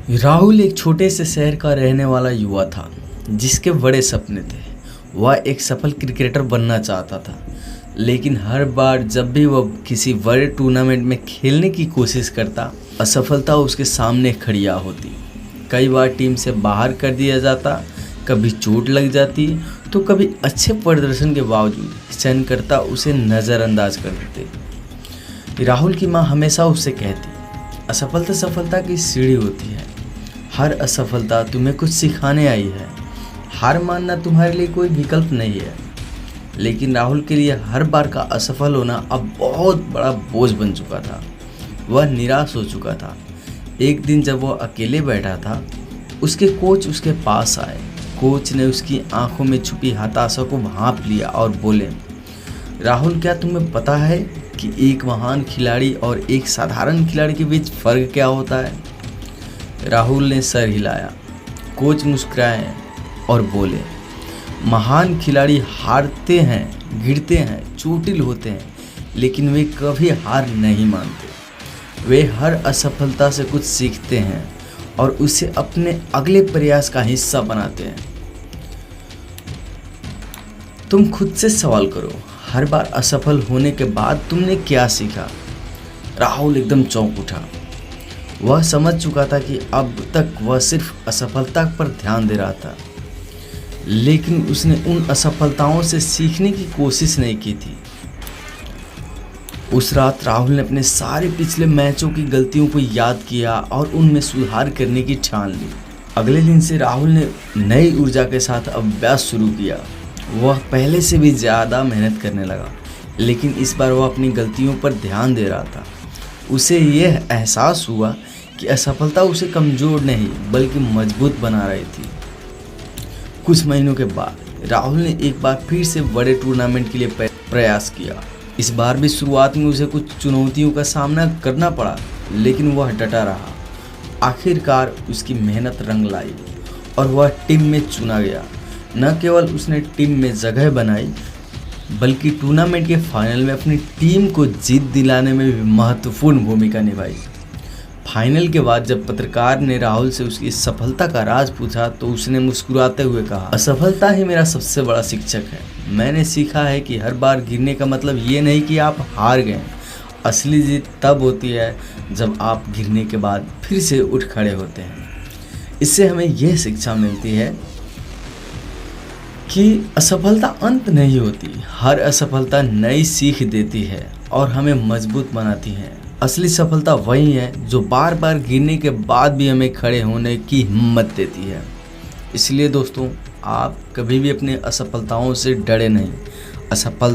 राहुल एक छोटे से शहर का रहने वाला युवा था जिसके बड़े सपने थे। वह एक सफल क्रिकेटर बनना चाहता था, लेकिन हर बार जब भी वह किसी बड़े टूर्नामेंट में खेलने की कोशिश करता, असफलता उसके सामने खड़ी आ होती। कई बार टीम से बाहर कर दिया जाता, कभी चोट लग जाती तो कभी अच्छे प्रदर्शन के बावजूद चयनकर्ता उसे नज़रअंदाज कर देते। राहुल की माँ हमेशा उसे कहती, असफलता सफलता की सीढ़ी होती है। हर असफलता तुम्हें कुछ सिखाने आई है। हार मानना तुम्हारे लिए कोई विकल्प नहीं है। लेकिन राहुल के लिए हर बार का असफल होना अब बहुत बड़ा बोझ बन चुका था। वह निराश हो चुका था। एक दिन जब वह अकेले बैठा था, उसके कोच उसके पास आए। कोच ने उसकी आंखों में छुपी हताशा को भांप लिया और बोले, राहुल, क्या तुम्हें पता है कि एक महान खिलाड़ी और एक साधारण खिलाड़ी के बीच फ़र्क क्या होता है? राहुल ने सर हिलाया। कोच मुस्कुराए और बोले, महान खिलाड़ी हारते हैं, गिरते हैं, चोटिल होते हैं, लेकिन वे कभी हार नहीं मानते। वे हर असफलता से कुछ सीखते हैं और उसे अपने अगले प्रयास का हिस्सा बनाते हैं। तुम खुद से सवाल करो, हर बार असफल होने के बाद तुमने क्या सीखा? राहुल एकदम चौंक उठा। वह समझ चुका था कि अब तक वह सिर्फ असफलता पर ध्यान दे रहा था, लेकिन उसने उन असफलताओं से सीखने की कोशिश नहीं की थी। उस रात राहुल ने अपने सारे पिछले मैचों की गलतियों को याद किया और उनमें सुधार करने की ठान ली। अगले दिन से राहुल ने नई ऊर्जा के साथ अभ्यास शुरू किया। वह पहले से भी ज़्यादा मेहनत करने लगा, लेकिन इस बार वह अपनी गलतियों पर ध्यान दे रहा था। उसे यह एहसास हुआ कि असफलता उसे कमज़ोर नहीं बल्कि मजबूत बना रही थी। कुछ महीनों के बाद राहुल ने एक बार फिर से बड़े टूर्नामेंट के लिए प्रयास किया। इस बार भी शुरुआत में उसे कुछ चुनौतियों का सामना करना पड़ा, लेकिन वह डटा रहा। आखिरकार उसकी मेहनत रंग लाई और वह टीम में चुना गया। न केवल उसने टीम में जगह बनाई, बल्कि टूर्नामेंट के फाइनल में अपनी टीम को जीत दिलाने में भी महत्वपूर्ण भूमिका निभाई। फाइनल के बाद जब पत्रकार ने राहुल से उसकी सफलता का राज पूछा तो उसने मुस्कुराते हुए कहा, असफलता ही मेरा सबसे बड़ा शिक्षक है। मैंने सीखा है कि हर बार गिरने का मतलब ये नहीं कि आप हार गए। असली जीत तब होती है जब आप गिरने के बाद फिर से उठ खड़े होते हैं। इससे हमें यह शिक्षा मिलती है कि असफलता अंत नहीं होती। हर असफलता नई सीख देती है और हमें मजबूत बनाती है। असली सफलता वही है जो बार बार गिरने के बाद भी हमें खड़े होने की हिम्मत देती है। इसलिए दोस्तों, आप कभी भी अपनी असफलताओं से डरे नहीं। असफल